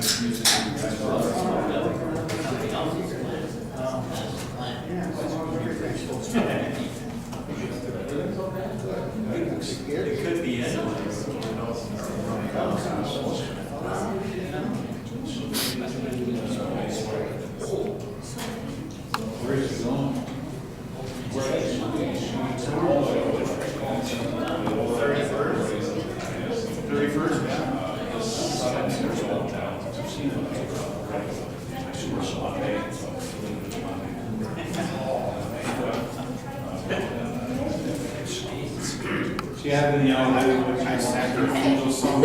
It could be anyone. Where's it going? 31st? Do you have any idea what kind of sacrificial song?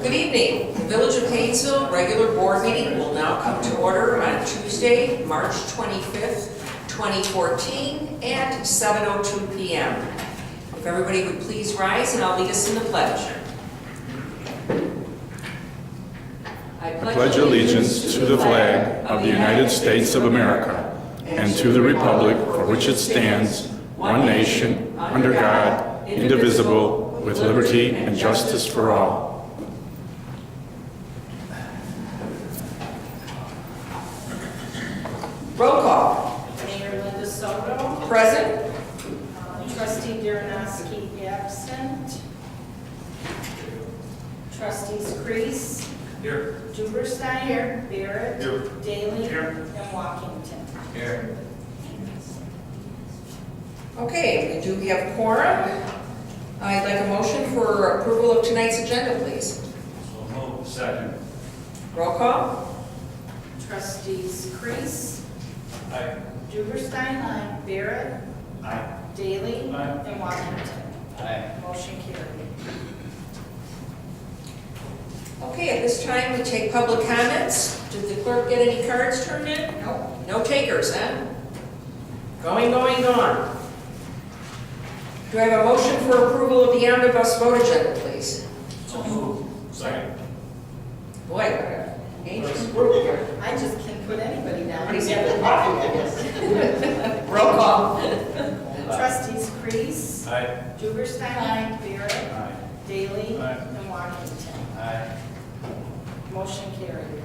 Good evening. The Village of Hainesville regular board meeting will now come to order on Tuesday, March 25th, 2014 at 7:02 p.m. If everybody would please rise and I'll lead us in the pledge. I pledge allegiance to the flag of the United States of America and to the republic for which it stands, one nation, under God, indivisible, with liberty and justice for all. Roll call. Mayor Linda Soto. Present. Trustee Darrenowski absent. Trustees Crease. Here. Duberstein. Here. Barrett. Here. Daly. Here. And Walkington. Here. Okay, we do have quorum. I'd like a motion for approval of tonight's agenda, please. So moved. Second. Roll call. Trustees Crease. Aye. Duberstein. Aye. Barrett. Aye. Daly. Aye. And Walkington. Aye. Motion carried. Okay, at this time we take public comments. Did the clerk get any cards turned in? No. No takers, huh? Going, going, gone. Do I have a motion for approval of the omnibus vote agenda, please? So moved. Second. Boy, what a dangerous group here. I just can't put anybody down. Everybody's having coffee, I guess. Roll call. Trustees Crease. Aye. Duberstein. Aye. Barrett. Aye. Daly. Aye. And Walkington. Aye. Motion carried.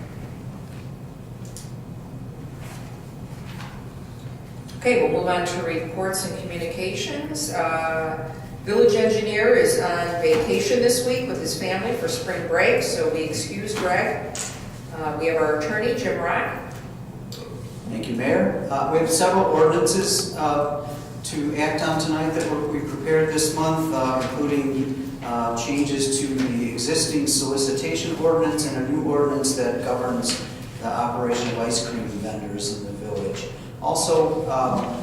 Okay, we'll move on to reports and communications. Village engineer is on vacation this week with his family for spring break, so we excuse Greg. We have our attorney, Jim Rock. Thank you, Mayor. We have several ordinances to act on tonight that we prepared this month, including changes to the existing solicitation ordinance and a new ordinance that governs the operation of ice cream vendors in the village. Also,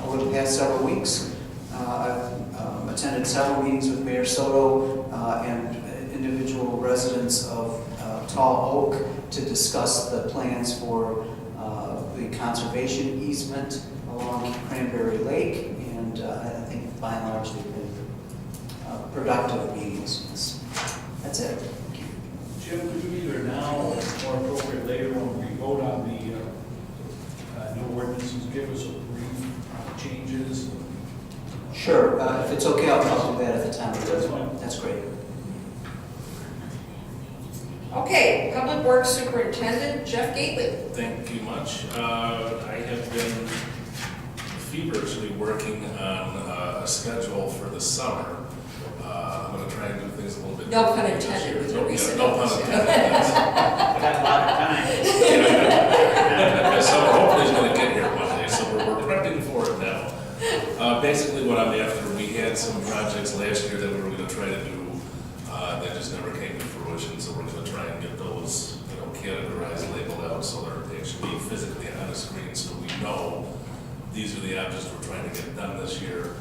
over the past several weeks, I've attended several meetings with Mayor Soto and individual residents of Tall Oak to discuss the plans for the conservation easement along Cranberry Lake, and I think by and large they've been productive meetings. That's it. Thank you. Jim, could you either now or more appropriate later when we vote on the new ordinances, give us a brief changes? Sure. If it's okay, I'll do that at the time. That's fine. That's great. Okay, Public Works Superintendent Jeff Gately. Thank you much. I have been feverishly working on a schedule for the summer. I'm going to try and do things a little bit. No pun intended with your recent No pun notice. intended. Got a lot of time. So hopefully he's going to get here one day, so we're these are the objects we're trying to get done this year.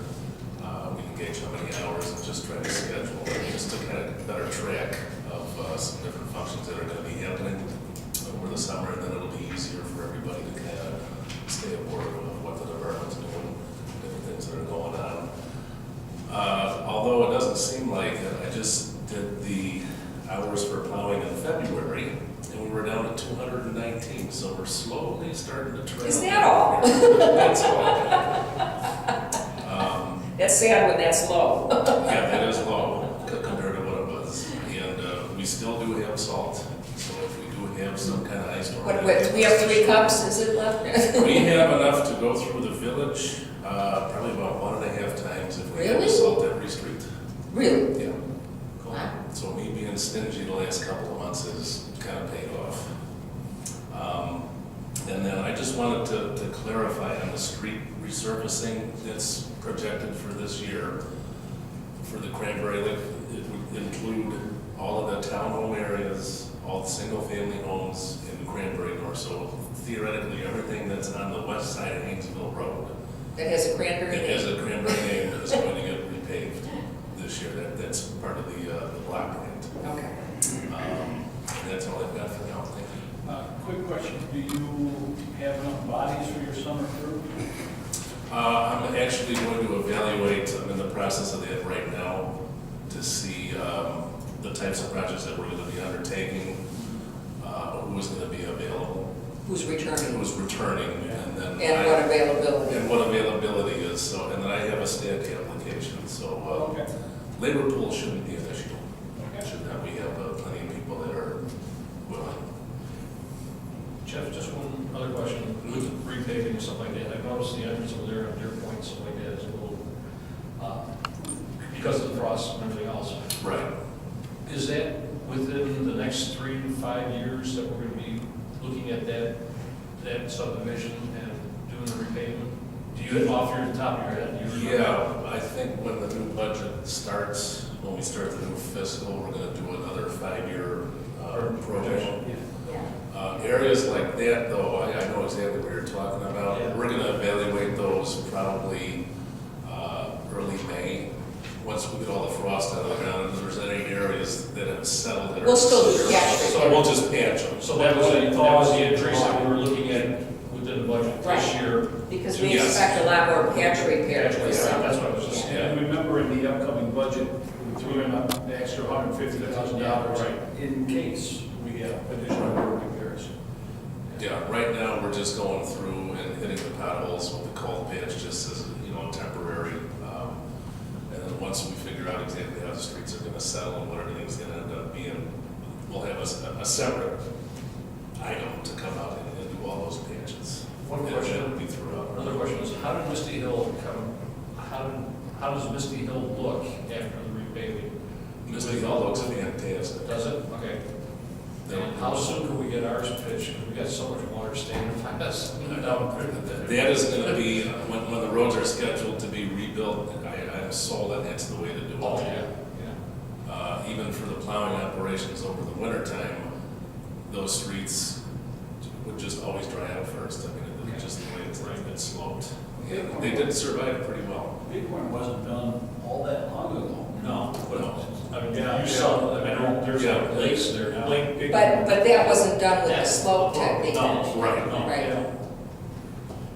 We can gauge how many hours and just try to schedule, just to kind of get better track of some different functions that are going to be happening over the summer, and then it'll be easier for everybody to kind of stay aboard of what the department's doing, different things that are going on. Although it doesn't seem like it, I just did the hours for plowing in February, and we were down to 219, so we're slowly starting to trend. Is that all? That's all. That's sad when that's low. Yeah, that is low compared to what it was. And we still do have salt, so if we do have some kind of ice storm. What, do we have 3 cups, is it left? We have enough to go through the village, probably about 1.5 times if we have Really? salt every street. Really? Yeah. Wow. So me being stingy the last couple of months has kind of paid off. And then I just wanted to clarify on the street resurfacing that's projected for this year. For the Cranberry Lake, it would include all of the townhome areas, all the single-family homes in Cranberry North. So theoretically, everything that's on the west side of Hainesville Road That has a cranberry that has name? a Cranberry name is going to get repaved this year. That's part of the block grant. Okay. That's all I've got for now. Thank you. Quick question, do you have enough bodies for your summer crew? I'm actually going to evaluate, I'm in the process of that right now, to see the types of projects that we're going to be undertaking, who is going to be available, Who's returning? who's returning, and then And what availability? and what availability is. So, and then I have a stat application. So Okay. labor pool shouldn't be an issue. Okay. Should not. We have plenty of people that are willing. Jeff, just one other question, with repaving and stuff like that, I've noticed the entrance over there on Deer Point, and stuff like that is a little, because of the frost and everything else. Right. Is that within the next 3 to 5 years that we're going to be looking at that subdivision and doing the repavement? Do you, off your top of your head, do you remember? Yeah, I think when the new budget starts, when we start the new fiscal, we're going to do another 5-year program. Yeah. Areas like that, though, I know exactly what you're talking about. Yeah. We're going to evaluate those probably early May, once we get all the frost out of the ground. If there's any areas that have settled that are We'll still do severe, patch so repair. we'll just patch them. So that was the increase that we were looking at within the budget this Right. year. Because we Yes. expect a lot more patch repair Patch for the repair, summer. that's what I was just saying. And remember in the upcoming budget, we threw in the extra $150,000 Right. in case we have additional road repairs. Yeah, right now, we're just going through and hitting the potholes with the cold patch, just as, temporary. And then once we figure out exactly how the streets are gonna settle and what everything's gonna end up being, we'll have a separate item to come out and do all those patches. One And question. that'll be throughout. Another question is, how did Misty Hill how does Misty Hill look after the repaving? Misty Hill looks fantastic. Does it? Okay. And how soon can we get ours pitched? Because we got so much water standing by us. That is gonna be, when the roads are scheduled to be rebuilt, I'm sold that that's the way to do it. Oh, yeah, Even for the plowing operations over the winter time, those streets would just always dry out first. I mean, it's just the way it's sloped. And they did survive pretty well. Bighorn wasn't done all that long ago. No, but, I mean, Yeah, you saw, I mean, there's Yeah. like lakes there now. But that wasn't done with the slope technique. No, Right. Right.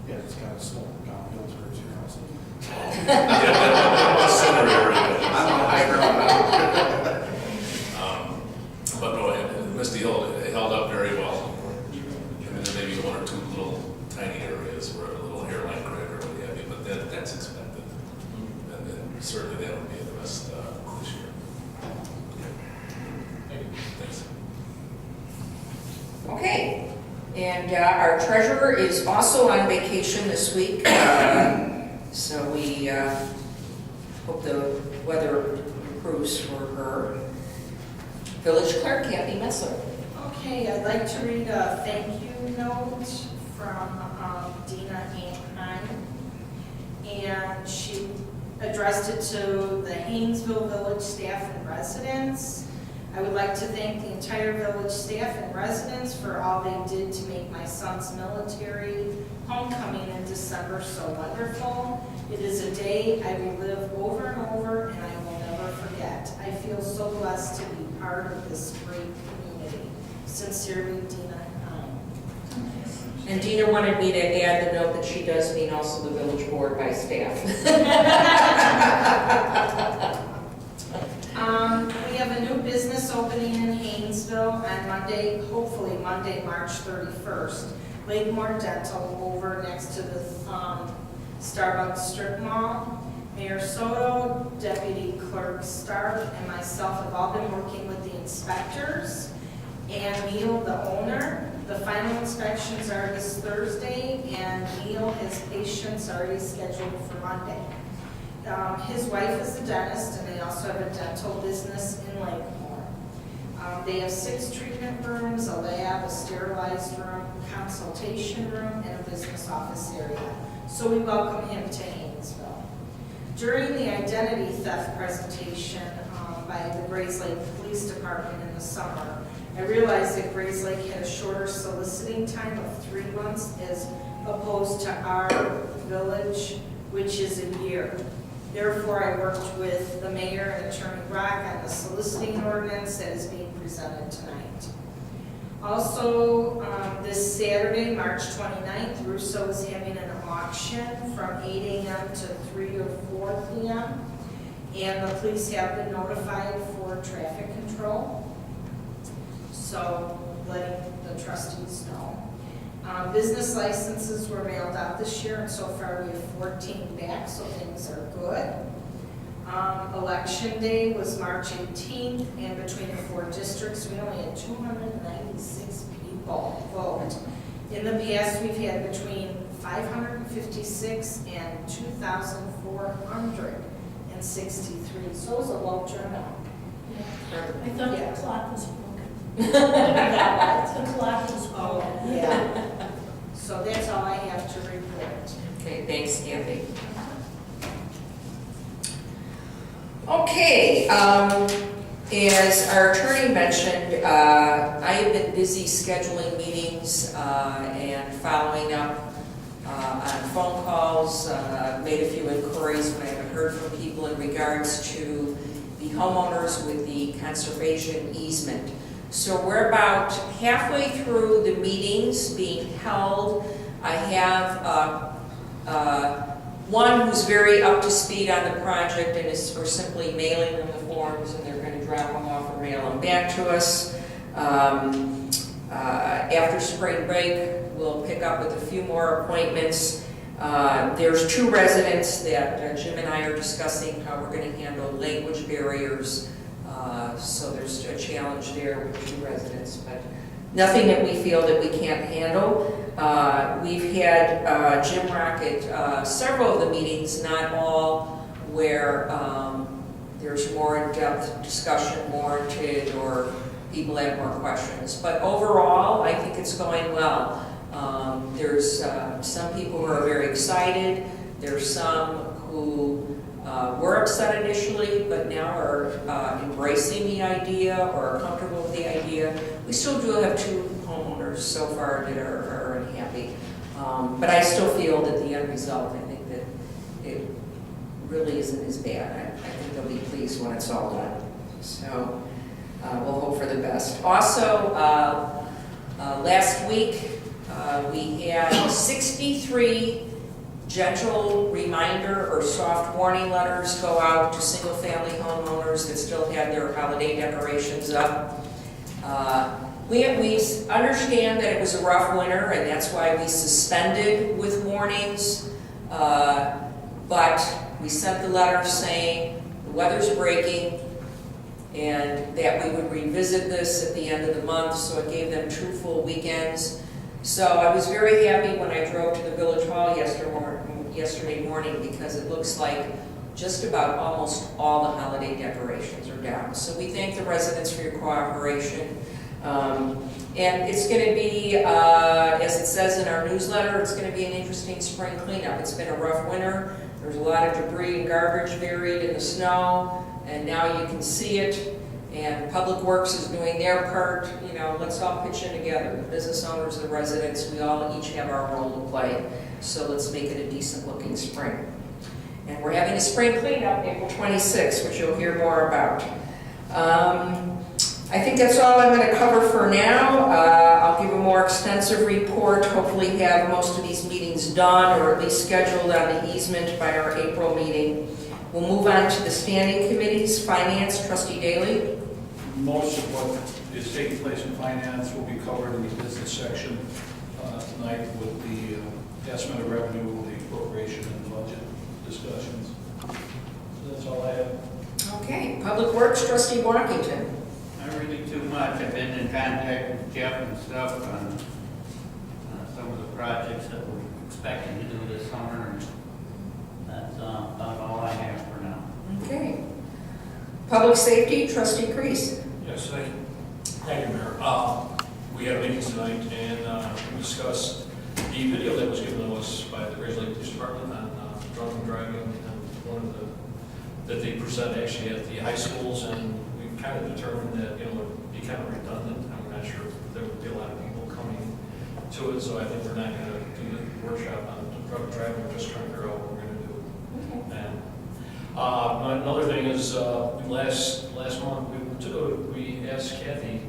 Yeah, it's got a slope downhill towards your house. Center area. I'm on high ground. But no, Misty Hill, it held up very well. And then maybe 1 or 2 little tiny areas where a little hairline crack or what have you, but that's expected. And then certainly that would be addressed this year. Thanks. Okay, and our treasurer is also on vacation this week, so we hope the weather improves for her. Village Clerk Kathy Messler. Okay, I'd like to read a thank you note from Dina Anheim. And she addressed it to the Hainesville Village staff and residents. I would like to thank the entire village staff and residents for all they did to make my son's military homecoming in December so wonderful. It is a day I relive over and over, and I will never forget. I feel so blessed to be part of this great community. Sincerely, Dina Hine. And Dina wanted me to add the note that she does mean also the village board by staff. We have a new business opening in Hainesville on Monday, hopefully Monday, March 31st. Lakemore Dental over next to the Starbucks strip mall. Mayor Soto, Deputy Clerk Stark, and myself have all been working with the inspectors and Neil, the owner. The final inspections are this Thursday, and Neil has patients already scheduled for Monday. His wife is a dentist, and they also have a dental business in Lakemore. They have 6 treatment rooms, a lab, a sterilized room, consultation room, and a business office area. So we welcome him to Hainesville. During the identity theft presentation by the Grays Lake Police Department in the summer, I realized that Grays Lake had a shorter soliciting time of 3 months as opposed to our village, which is a year. Therefore, I worked with the mayor and Attorney Rock on the soliciting ordinance that is being presented tonight. Also, this Saturday, March 29th, Russo is having an auction from 8 a.m. to 3 or 4 p.m. And the police have been notified for traffic control. So letting the trustees know. Business licenses were mailed out this year, and so far we have 14 back, so things are good. Election day was March 18th, and between the 4 districts, we only had 296 people vote. In the past, we've had between 556 and 2,463, so it was a low turnout. I thought Yeah. the clock was broken. The The clock was Oh, broken. yeah. So that's all I have to report. Okay, thanks, Kathy. Okay, as our attorney mentioned, I have been busy scheduling meetings and following up on phone calls. Made a few inquiries when I haven't heard from people in regards to the homeowners with the conservation easement. So we're about halfway through the meetings being held. I have one who's very up to speed on the project, and we're simply mailing them the forms, and they're going to drop them off or mail them back to us. After spring break, we'll pick up with a few more appointments. There's 2 residents that Jim and I are discussing how we're going to handle language barriers. So there's a challenge there with 2 residents, but nothing that we feel that we can't handle. We've had Jim Rock at several of the meetings, not all, where there's more in-depth discussion warranted or people have more questions. But overall, I think it's going well. There's some people who are very excited. There's some who were upset initially, but now are embracing the idea or are comfortable with the idea. We still do have 2 homeowners so far that are unhappy. But I still feel that the end result, I think that it really isn't as bad. I think they'll be pleased when it's all done. So we'll hope for the best. Also, last week we had 63 gentle reminder or soft warning letters go out to single-family homeowners that still had their holiday decorations up. We understand that it was a rough winter, and that's why we suspended with warnings, but we sent the letter saying the weather's breaking and that we would revisit this at the end of the month, so it gave them 2 full weekends. So I was very happy when I drove to the Village Hall yesterday morning, because it looks like just about almost all the holiday decorations are down. So we thank the residents for your cooperation. And it's going to be, as it says in our newsletter, it's going to be an interesting spring cleanup. It's been a rough winter. There's a lot of debris and garbage buried in the snow, and now you can see it. And Public Works is doing their part, you know, let's all pitch in together. The business owners, the residents, we all each have our role to play. So let's make it a decent looking spring. And we're having a spring cleanup April 26th, which you'll hear more about. I think that's all I'm going to cover for now. I'll give a more extensive report, hopefully have most of these meetings done or at least scheduled on the easement by our April meeting. We'll move on to the standing committees. Finance, Trustee Daly. Most of what is taking place in finance will be covered in the business section tonight with the estimate of revenue, the appropriation and budget discussions. So that's all I have. Okay, Public Works, Trustee Walkington. Not really too much. I've been in contact with Jeff and stuff on some of the projects that we're expecting to do this summer, and that's about all I have for now. Okay. Public Safety, Trustee Crease. Yes, thank you. Thank you, Mayor. We had a meeting tonight, and we discussed the video that was given to us by the Grays Lake Police Department on drunk driving, and one of the that they present actually at the high schools, and we've kind of determined that, you know, it would be kind of redundant. I'm not sure if there would be a lot of people coming to it, so I think we're not going to do the workshop on drunk driving. We're just trying to figure out what we're going to do. And another thing is, last month we asked Kathy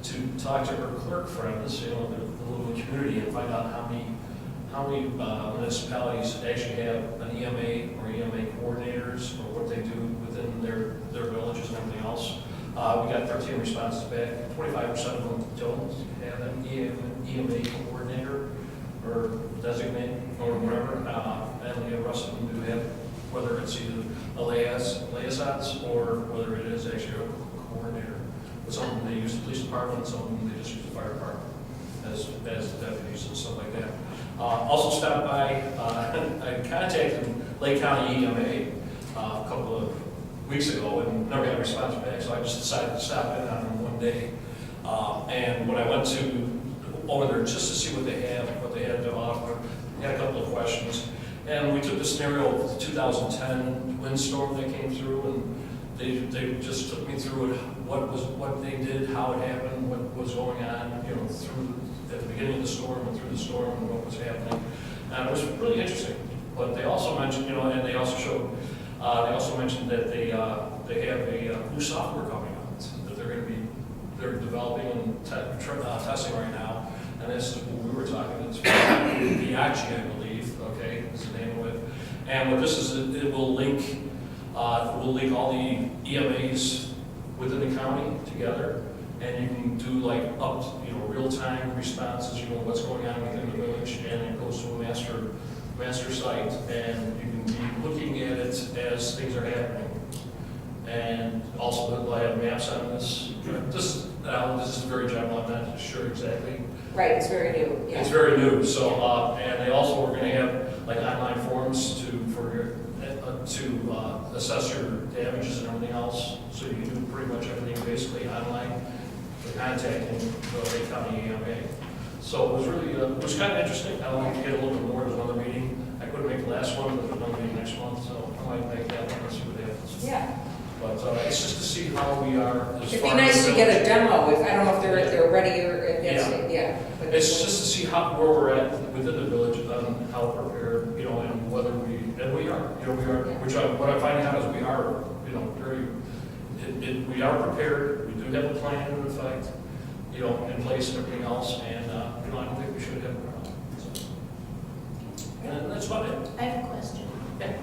to talk to her clerk friends, you know, the little community, and find out how many municipalities actually have an EMA or EMA coordinators, or what they do within their villages and everything else. We got 13 responses back. 25% of them don't have an EMA coordinator or designate or whatever, and the rest of them do have, whether it's either a liaisons or whether it is actually a coordinator. But some of them they use the police department, some of them they just use the fire department as deputies and stuff like that. Also stopped by, I contacted Lake County EMA a couple of weeks ago and never got a response back, so I just decided to stop in on them one day. And when I went over there just to see what they had to offer, I had a couple of questions. And we took the scenario of the 2010 windstorm that came through, and they just took me through it, what they did, how it happened, what was going on, you know, at the beginning of the storm and through the storm and what was happening. And it was really interesting. But they also mentioned, you know, and they also showed, they also mentioned that they have a new software coming out that they're developing and testing right now. And this is what we were talking, it's Biaggi, I believe, okay, is the name of it. And what this is, it will link all the EMAs within the county together, and you can do like real-time responses, you know, what's going on within the village, and it goes to a master site, and you can be looking at it as things are happening. And also they'll have maps on this. This is very general, I'm not sure exactly. Right, it's very new. Yeah. It's very new, so, and they also are gonna have like online forms to assess your damages and everything else. So you can do pretty much everything basically online for contacting the Lake County EMA. So it was really, it was kind of interesting. I wanted to get a little bit more. There's another meeting. I couldn't make the last one, but there's another meeting next month, so I might make that one and see what happens. Yeah. But it's just to see how we are as It'd be far as nice the to get a village. demo, if, I don't know if they're ready or, yeah. But It's just to see where we're at within the village, how prepared, you know, and whether we are, you know, what I'm finding out is we are, you know, we are prepared, we do have a plan in effect, you know, in place and everything else, and, you know, I don't think we should have a problem. So, and that's about it. I have a question. Yeah.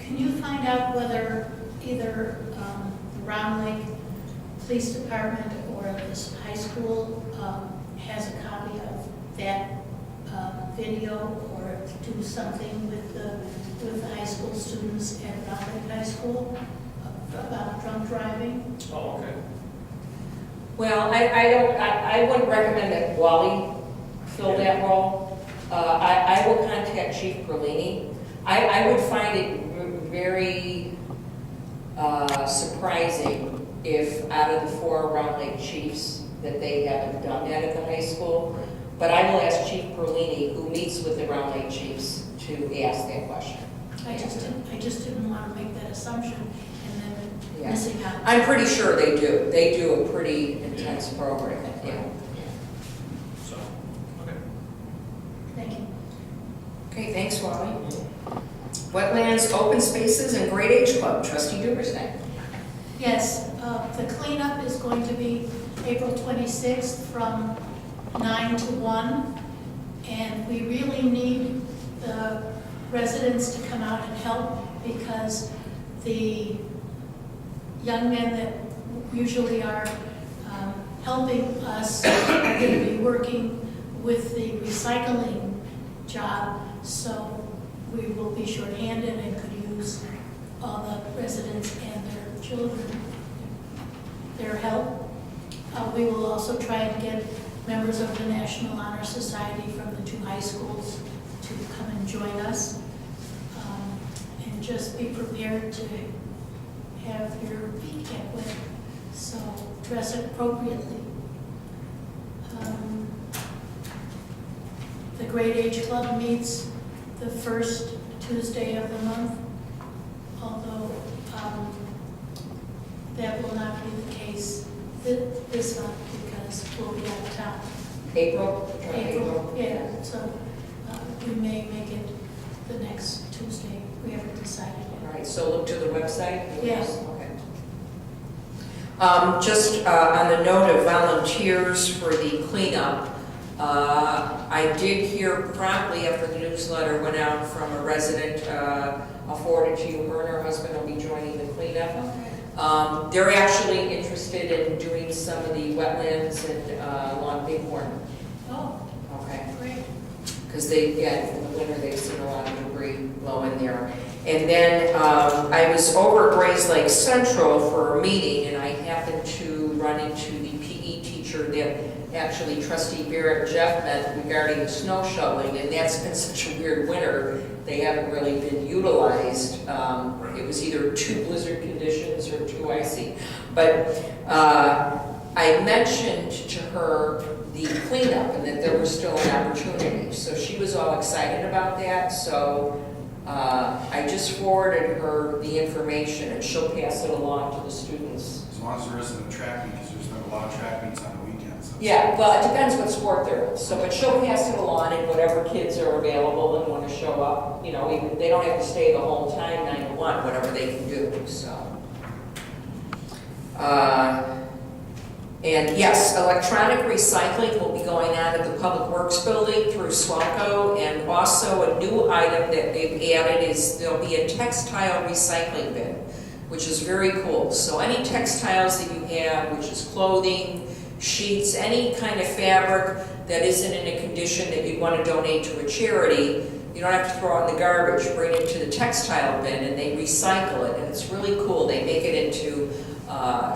Can you find out whether either the Round Lake Police Department or this high school has a copy of that video, or do something with the high school students at Round Lake High School about drunk driving? Oh, okay. Well, I wouldn't recommend that Wally fill that role. I will contact Chief Perlini. I would find it very surprising if out of the 4 Round Lake chiefs that they haven't done that at the high school. But I will ask Chief Perlini, who meets with the Round Lake chiefs, to ask that question. I just didn't want to make that assumption, and then Yeah. missing out. I'm pretty sure they do. They do a pretty intense program, yeah. So, okay. Thank you. Okay, thanks, Wally. Wetlands, open spaces, and Great Age Club, trustee Dubersnake. Yes, the cleanup is going to be April 26th from 9 to 1. And we really need the residents to come out and help because the young men that usually are helping us are going to be working with the recycling job. So we will be shorthanded and could use all the residents and their children, their help. We will also try and get members of the National Honor Society from the 2 high schools to come and join us. And just be prepared to have your feet wet, so dress appropriately. The Great Age Club meets the first Tuesday of the month, although that will not be the case this month because we'll be out of town. April? Yeah, so we may make it the next Tuesday. We haven't decided All yet. right, so look to the website? Yes. Okay. Just on the note of volunteers for the cleanup, I did hear promptly after the newsletter went out from a resident, I'll forward it to you, her and her husband will be joining the cleanup. They're actually interested in doing some of the wetlands and along Bighorn. Oh, Okay. great. Because in the winter, they've seen a lot of debris blow in there. And then I was over at Grays Lake Central for a meeting, and I happened to run into the PE teacher that actually trustee Barrett and Jeff met regarding the snow shoveling, and that's been such a weird winter. They haven't really been utilized. It was either too blizzard conditions or too icy. But I mentioned to her the cleanup and that there was still an opportunity. So she was all excited about that. So I just forwarded her the information and she'll pass it along to the students. As long as there isn't a track meet, because there's been a lot of track meets on the weekends. Yeah, well, it depends what sport they're in. So, but she'll pass it along and whatever kids are available and want to show up, you know, even, they don't have to stay the whole time, 9 to 1, whatever they can do, so. And yes, electronic recycling will be going on at the Public Works Building through Swalco, and also a new item that they've added is there'll be a textile recycling bin, which is very cool. So any textiles that you have, which is clothing, sheets, any kind of fabric that isn't in a condition that you'd want to donate to a charity, you don't have to throw it in the garbage, bring it to the textile bin and they recycle it, and it's really cool. They make it into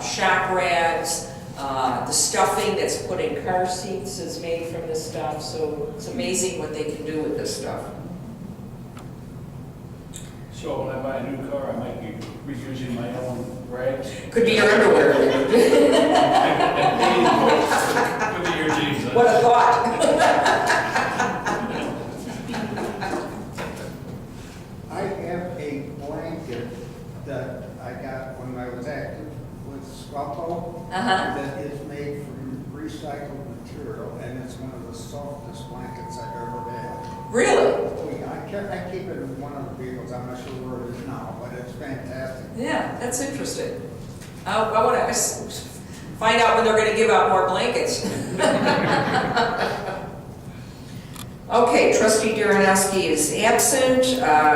shop rags. The stuffing that's put in car seats is made from this stuff, so it's amazing what they can do with this stuff. So when I buy a new car, I might be reusing my own rags. Could be your underwear. Could be your jeans. What a thought. I have a blanket that I got when I was active with Swalco that is made from recycled material, and it's one of the softest blankets I've ever had. Really? Oh, yeah, I keep it in one of the vehicles. I'm not sure where it is now, but it's fantastic. Yeah, that's interesting. I want to find out when they're going to give out more blankets. Okay, trustee Darrenowski is absent.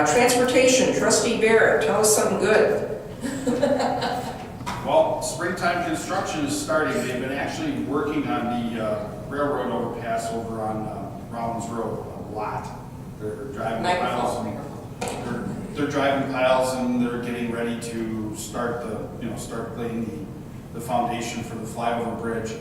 Transportation, trustee Barrett, tell us something good. Well, springtime construction is starting. They've been actually working on the railroad overpass over on Rollins Road a lot. They're driving piles and they're driving piles and they're getting ready to start start laying the foundation for the flyover bridge.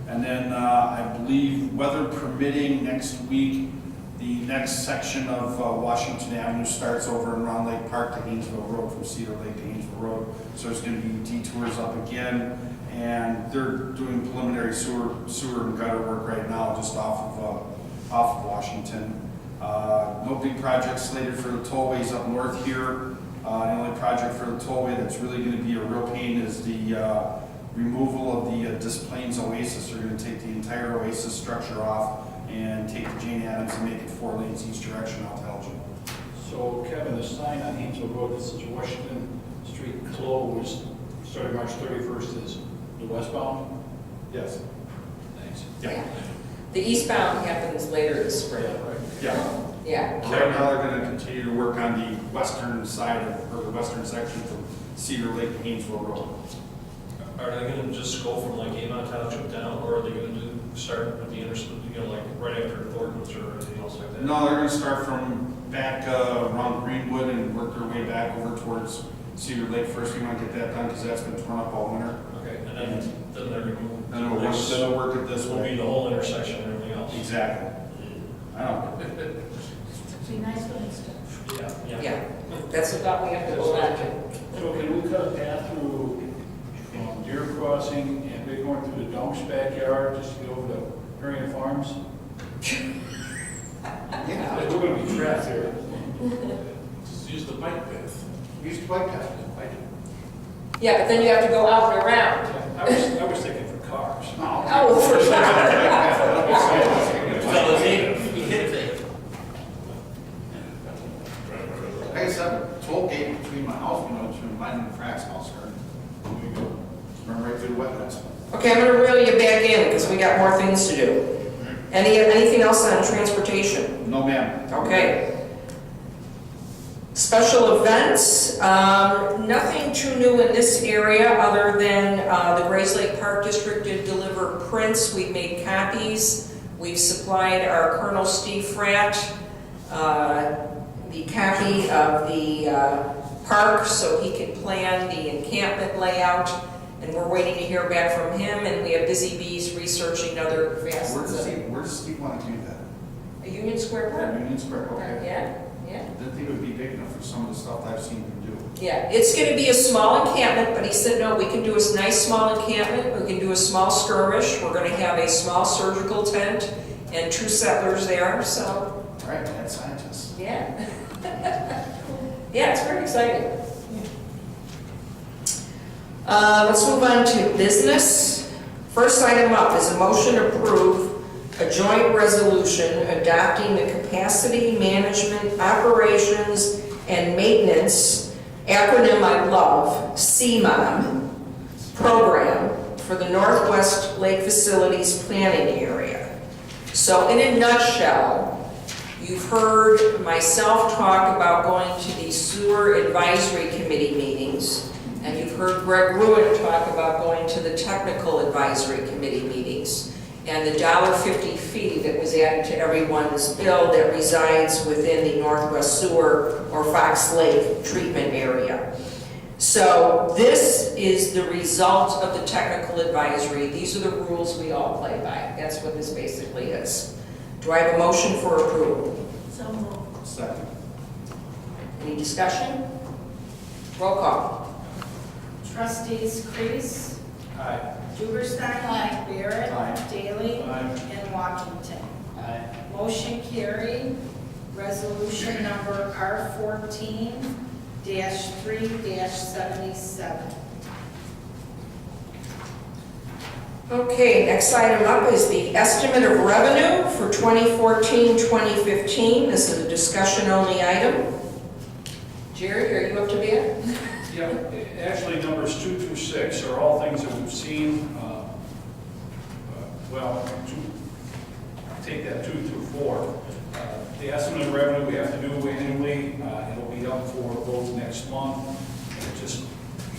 And then I believe, weather permitting, next week the next section of Washington Avenue starts over in Round Lake Park to Hainesville Road, from Cedar Lake to Hainesville Road. So there's going to be detours up again, and they're doing preliminary sewer and gutter work right now just off of Washington. No big projects slated for the tollways up north here. The only project for the tollway that's really going to be a real pain is the removal of the Des Plaines Oasis. They're going to take the entire Oasis structure off and take the Jane Addams and make it 4 lanes each direction out to Elgin. So Kevin, the sign on Hainesville Road that says Washington Street closed, starting March 31st, is the westbound? Yes. Thanks. Yeah. The eastbound happens later this spring. Yeah. Yeah. Right now, they're going to continue to work on the western side or the western section from Cedar Lake to Hainesville Road. Are they gonna just go from like Avon Township down, or are they gonna start at the intersection, like right after Thornton's or anything else like that? No, they're going to start from back around Greenwood and work their way back over towards Cedar Lake. First, we want to get that done because that's been torn up all winter. Okay, and then they're gonna move. Then it'll work it this Will be way. the whole intersection and everything else. Exactly. I don't know. It'd be nice when it's done. Yeah, that's the thought we have to hold on to. So can we cut a path through Deer Crossing and Bighorn through the Dunk's backyard just to get over to Marion Farms? Yeah, We're gonna be trapped there. Just use the bike path. used to bike path. Yeah, but then you have to go out and around. I was thinking for cars. Oh, for sure. Like I said, a toll gate between my house, between mine and Frank's house, there. We go, run right through the wetlands. Okay, I'm gonna reel you back in because we got more things to do. Anything else on transportation? No, ma'am. Okay. Special events, nothing too new in this area other than the Grays Lake Park District did deliver prints. We've made copies. We've supplied our Colonel Steve Fratt the copy of the park so he can plan the encampment layout. And we're waiting to hear back from him, and we have busy bees researching other facets of it. Where does Steve want to do that? A Union Square Park? Union Square, okay. Yeah. Didn't think it would be big enough for some of the stuff I've seen him do. Yeah, it's going to be a small encampment, but he said, no, we can do a nice small encampment, we can do a small skirmish, we're going to have a small surgical tent and 2 settlers there, so, All right, mad scientists. yeah. Yeah, it's pretty exciting. Let's move on to business. First item up is a motion to approve a joint resolution adopting the Capacity Management Operations and Maintenance, acronym I love, CMOM, program for the Northwest Lake Facilities Planning Area. So in a nutshell, you've heard myself talk about going to the Sewer Advisory Committee meetings, and you've heard Greg Ruin talk about going to the Technical Advisory Committee meetings, and the $1.50 fee that was added to everyone's bill that resides within the Northwest Sewer or Fox Lake treatment area. So this is the result of the Technical Advisory. These are the rules we all play by. That's what this basically is. Do I have a motion for approval? So moved. Second. Any discussion? Roll call. Trustees Crease, Aye. Duberstein. Aye. Barrett. Aye. Daly. Aye. And Washington. Aye. Motion carried. Resolution number R14-3-77. Okay, next item up is the estimate of revenue for 2014-2015. This is a discussion-only item. Jerry, are you up to bat? Yeah, actually, numbers 2 through 6 are all things that we've seen. Take that 2 through 4. The estimate of revenue we have to do annually. It'll be up for vote next month. It's just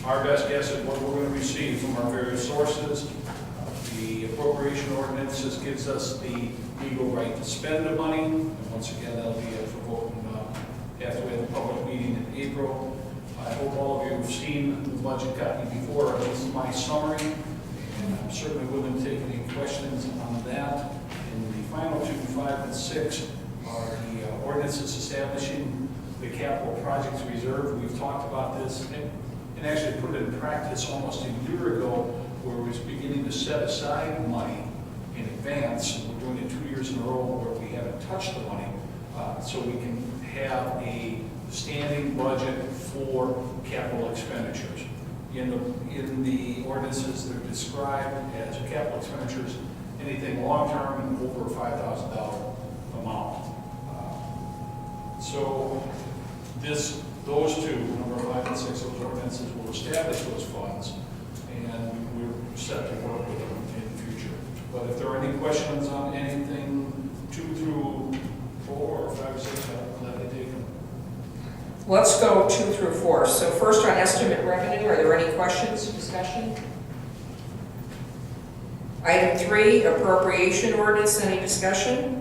our best guess at what we're going to receive from our various sources. The appropriation ordinances gives us the legal right to spend the money. And once again, that'll be up for vote after we have a public meeting in April. I hope all of you have seen the budget copy before, at least my summary, and I'm certainly willing to take any questions on that. And the final 2, 5, and 6 are the ordinances establishing the capital projects reserve. We've talked about this and actually put it in practice almost a year ago, where we was beginning to set aside money in advance. We're doing it 2 years in a row where we haven't touched the money, so we can have a standing budget for capital expenditures. In the ordinances, they're described as capital expenditures, anything long-term and over a $5,000 amount. So those two, number 5 and 6, those ordinances will establish those funds, and we're set to work with them in the future. But if there are any questions on anything 2 through 4 or 5 or 6, I'll gladly take them. Let's go 2 through 4. So first on estimate revenue, are there any questions, discussion? Item 3, appropriation ordinance, any discussion?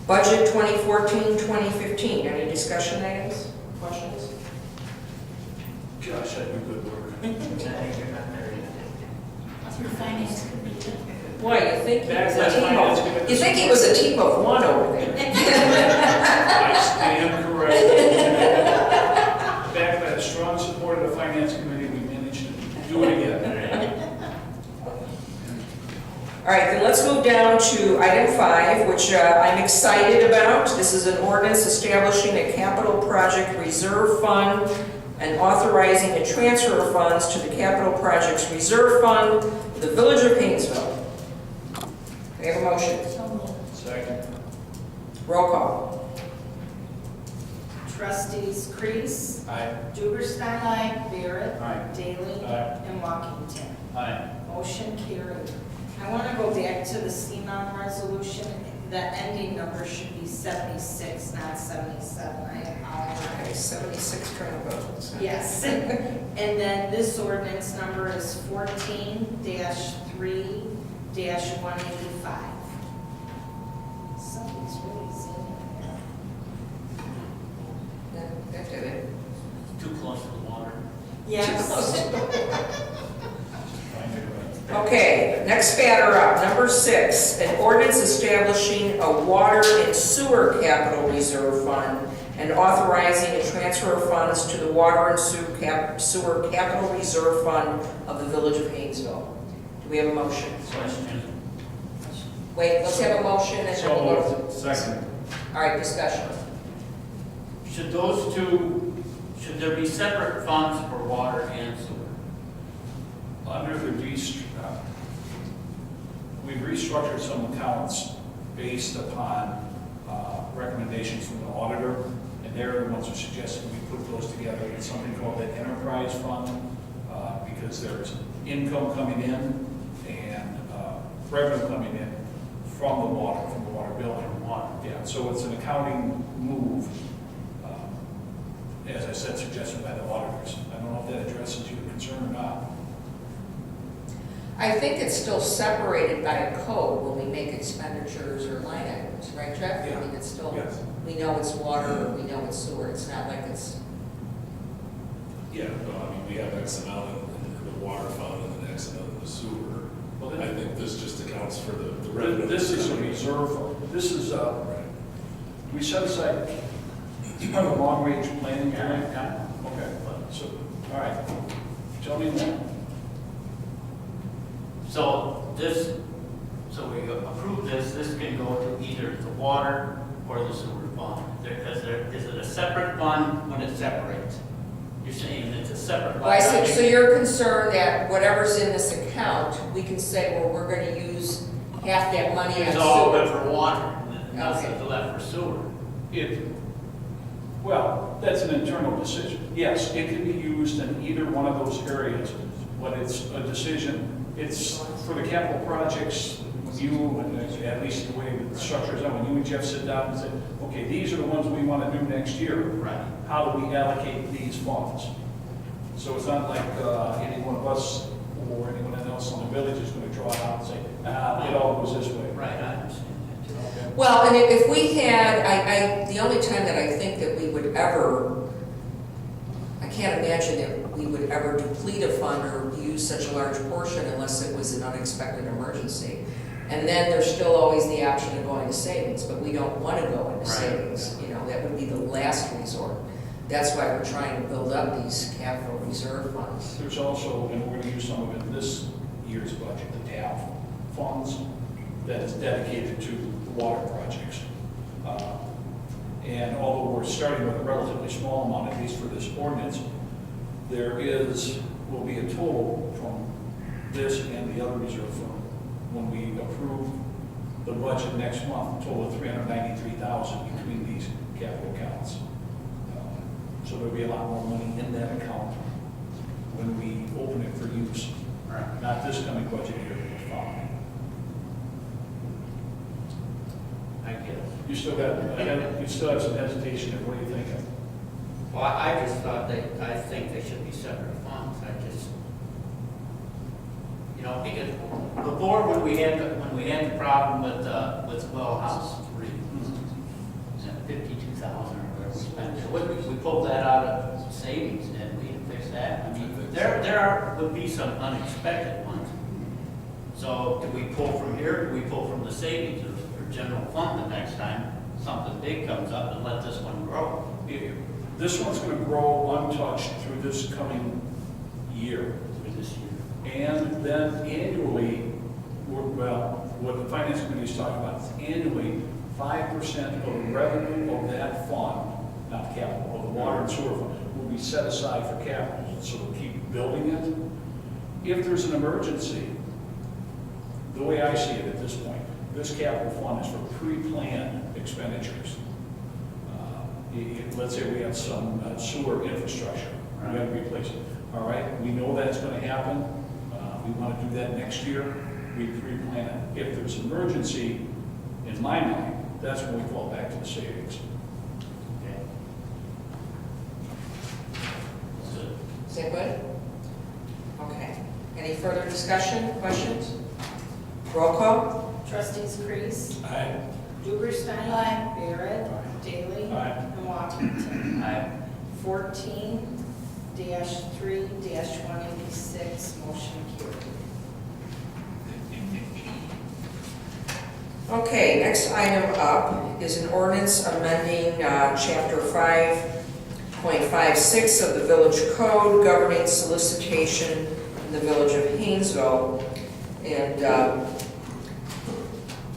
Budget 2014-2015, any discussion items, questions? Gosh, I do good work. Through finance committee. Boy, you think he was a That's team finance of, committee. you think he was a team of one over there? I stand corrected. Backed by the strong support of the finance committee, we managed to do it again. All right, then let's move down to item 5, which I'm excited about. This is an ordinance establishing a capital project reserve fund and authorizing a transfer of funds to the capital projects reserve fund, the Village of Hainesville. We have a motion. So moved. Second. Roll call. Trustees Kreese, Aye. Duberstein, Aye. Barrett, Aye. Daley, Aye. and Walkington. Aye. Motion carried. I want to go back to the CMON resolution. The ending number should be 76, not 77. I apologize. Okay, 76 turn votes. Yes. And then this ordinance number is 14-3-185. Something's really zinging there. That did it. Too close to the water. Yes. Okay, next batter up, number 6, an ordinance establishing a water and sewer capital reserve fund and authorizing a transfer of funds to the water and sewer capital reserve fund of the Village of Hainesville. Do we have a motion? Question. Wait, let's have a motion and then we'll go to... Second. All right, discussion. Should those two, should there be separate funds for water and sewer? Under the we've restructured some accounts based upon recommendations from the auditor, and they're the ones who suggested we put those together in something called the enterprise fund, because there's income coming in and revenue coming in from the water billing. Yeah, so it's an accounting move, as I said, suggested by the auditors. I don't know if that addresses your concern or not. I think it's still separated by a code when we make expenditures or line items, right, Jeff? Yeah. I mean, it's still, Yes. we know it's water or we know it's sewer. It's not like it's, Yeah, no, I mean, we have X amount in the water fund and then X amount in the sewer. Well, I think this just accounts for the revenue. This is a reserve fund. This is, we set aside, kind of a long-range planning plan. Okay, so, all right, tell me more. So we approve this can go to either the water or the sewer fund. Is it a separate fund when it separates? You're saying it's a separate well, I line said, item? so you're concerned that whatever's in this account, we can say, well, we're gonna use half that money on It's all good sewer. for water, and nothing Okay. left for sewer. Well, that's an internal decision. Yes, it can be used in either one of those areas, but it's a decision. It's for the capital projects, when you, and at least the way the structure is, when you and Jeff sit down and say, okay, these are the ones we want to do next year. Right. How do we allocate these funds? So it's not like any one of us or anyone else in the village is going to draw it out and say, it all goes this way. Right, I understand that too. Okay. Well, and if we had, the only time that I think that we would ever, I can't imagine that we would ever deplete a fund or use such a large portion unless it was an unexpected emergency. And then there's still always the option of going to savings, but we don't want to go into Right. savings. You know, that would be the last resort. That's why we're trying to build up these capital reserve funds. There's also, and we're going to use some of it in this year's budget, the TAF funds that is dedicated to water projects. And although we're starting with a relatively small amount, at least for this ordinance, will be a total from this and the other reserve fund. When we approve the budget next month, a total of $393,000 between these capital accounts. So there'll be a lot more money in that account when we open it for use. Right. Not this coming budget year, but the following. I guess. You still have some hesitation there. What are you thinking? Well, I just thought I think they should be separate funds. Because before when we had the problem with Well House 3, $52,000 or whatever we spent, we pulled that out of savings, and we didn't fix that. I mean, would be some unexpected ones. So do we pull from here? Do we pull from the savings or general fund the next time something big comes up, and let this one grow? This one's going to grow untouched through this coming year. Through this year. And then annually, what the finance committee is talking about is annually 5% of the revenue of that fund, not capital, of the water and sewer fund, will be set aside for capital. So we'll keep building it. If there's an emergency, the way I see it at this point, this capital fund is for pre-planned expenditures. Let's say we have some sewer infrastructure, we have to replace it. All right, we know that's going to happen. We want to do that next year. We pre-plan it. If there's an emergency, in my mind, that's when we fall back to the savings. Okay. Is that good? Okay. Any further discussion, questions? Roll call? Trustees Crease, Aye. Duberstein. Aye. Barrett. Daly. Aye. And Waddington. Aye. 14-3-186, motion carried. Okay, next item up is an ordinance amending Chapter 5.56 of the Village Code governing solicitation in the Village of Hainesville. And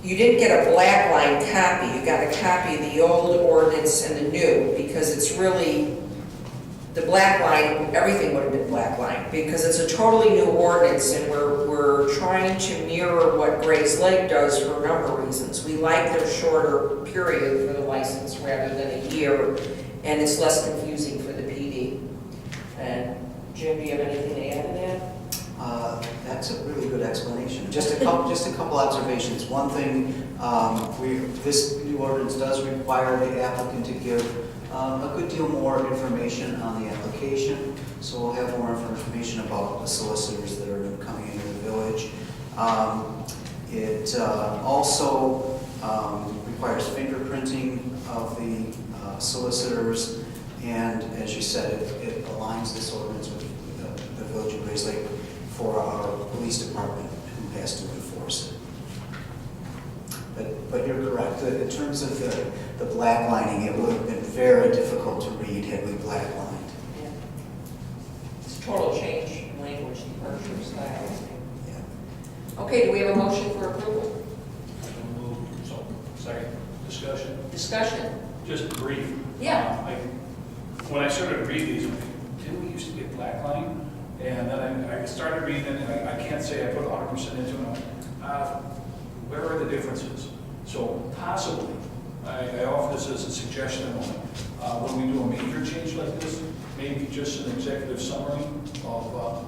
you didn't get a black line copy, you got a copy of the old ordinance and the new, because it's really, the black line, everything would have been black line, because it's a totally new ordinance, and we're trying to mirror what Grays Lake does for a number of reasons. We like their shorter period for the license rather than a year, and it's less confusing for the PD. And Jim, do you have anything to add to that? That's a really good explanation. Just a couple observations. One thing, this new ordinance does require the applicant to give a good deal more information on the application. So we'll have more information about the solicitors that are coming into the village. It also requires fingerprinting of the solicitors, and as you said, it aligns this ordinance with the Village of Grays Lake for our police department, who has to enforce it. But you're correct. In terms of the black lining, it would have been very difficult to read had we black lined. Yeah. It's a total change in language, departure style. Yeah. Okay, do we have a motion for approval? I don't move. So, second, discussion. Discussion? Just brief. Yeah. When I started to read these, I'm like, didn't we used to get black line? And then I started reading it, and I can't say I put 100% into it. Where are the differences? So possibly, I offer this as a suggestion only. When we do a major change like this, maybe just an executive summary of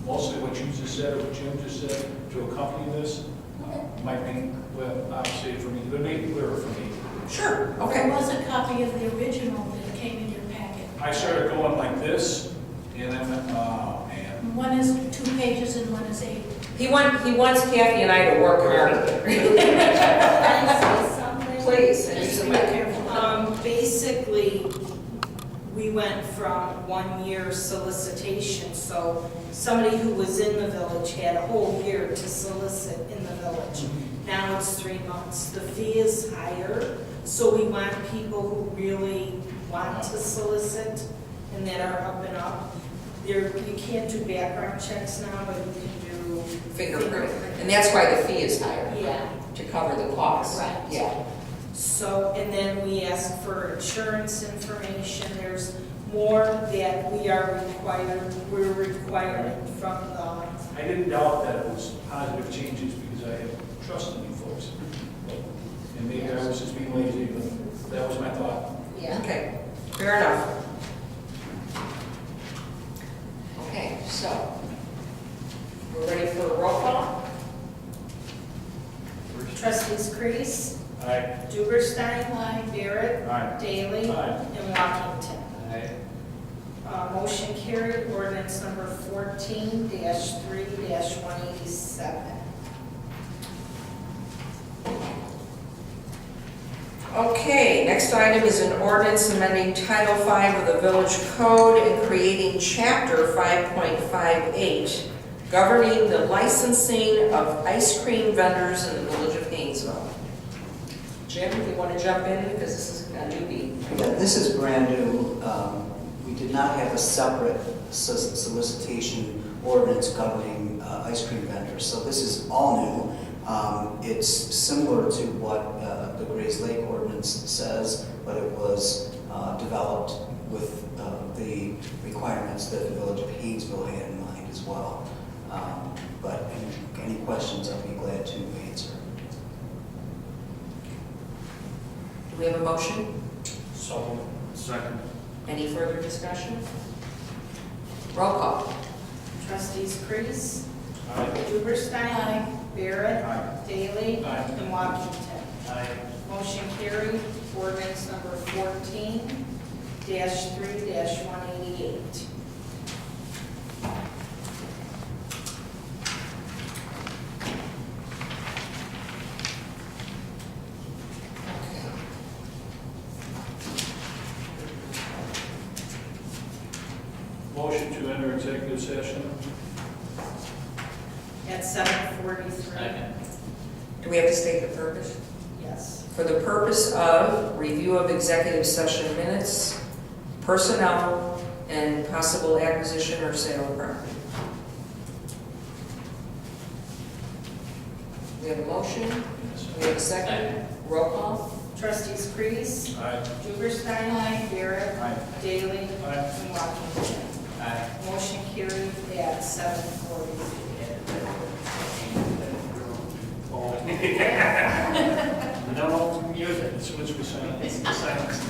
mostly what you just said or what Jim just said to accompany this. Might be, well, obviously for me, but make it clearer for me. Sure, There okay. was a copy of the original that came in your packet. I started going like this, and then, oh man. One is 2 pages and one is 8. He wants Kathy and I to work harder. Can I say something? Please, and Just use the be mic. careful. Basically, we went from 1 year solicitation, so somebody who was in the village had a whole year to solicit in the village. Now it's 3 months. The fee is higher, so we want people who really want to solicit and that are up and up. You can't do background checks now, but you can do Fingerprint. And that's why the fee is higher, Yeah. to cover the cost. Right. Yeah. So, and then we ask for insurance information. There's more that we're requiring from the, I didn't doubt that it was positive changes because I have trust in you folks. And maybe I was just being lazy, but that was my thought. yeah. Okay, fair enough. Okay, so, we're ready for a roll call? Trustees Crease, Aye. Duberstein, Barrett, Aye. Daley, Aye. and Washington. Motion carried, ordinance number 14-3-187. Okay, next item is an ordinance amending Title V of the Village Code and creating Chapter 5.58, governing the licensing of ice cream vendors in the Village of Hainesville. Jim, if you want to jump in, because this is a newbie. Yeah, this is brand new. We did not have a separate solicitation ordinance governing ice cream vendors, so this is all new. It's similar to what the Grays Lake ordinance says, but it was developed with the requirements that the Village of Hainesville had in mind as well. But any questions, I'll be glad to answer. Do we have a motion? So, Second. Any further discussion? Roll call. Trustees Crease, aye. Duberstein, Barrett, Aye. Daley, Aye. and Washington. Aye. Motion carried, ordinance number 14-3-188. Motion to enter executive session. At 7:43. Second. Do we have to state the purpose? Yes. For the purpose of review of executive session minutes, personnel, and possible acquisition or sale of property. We have a motion, we have a second, roll call. Trustees Crease, Aye. Duberstein, Barrett, Aye. Daley, Aye. and Washington. Aye. Motion carried at 7:43. No music. As soon as we sign. Silence.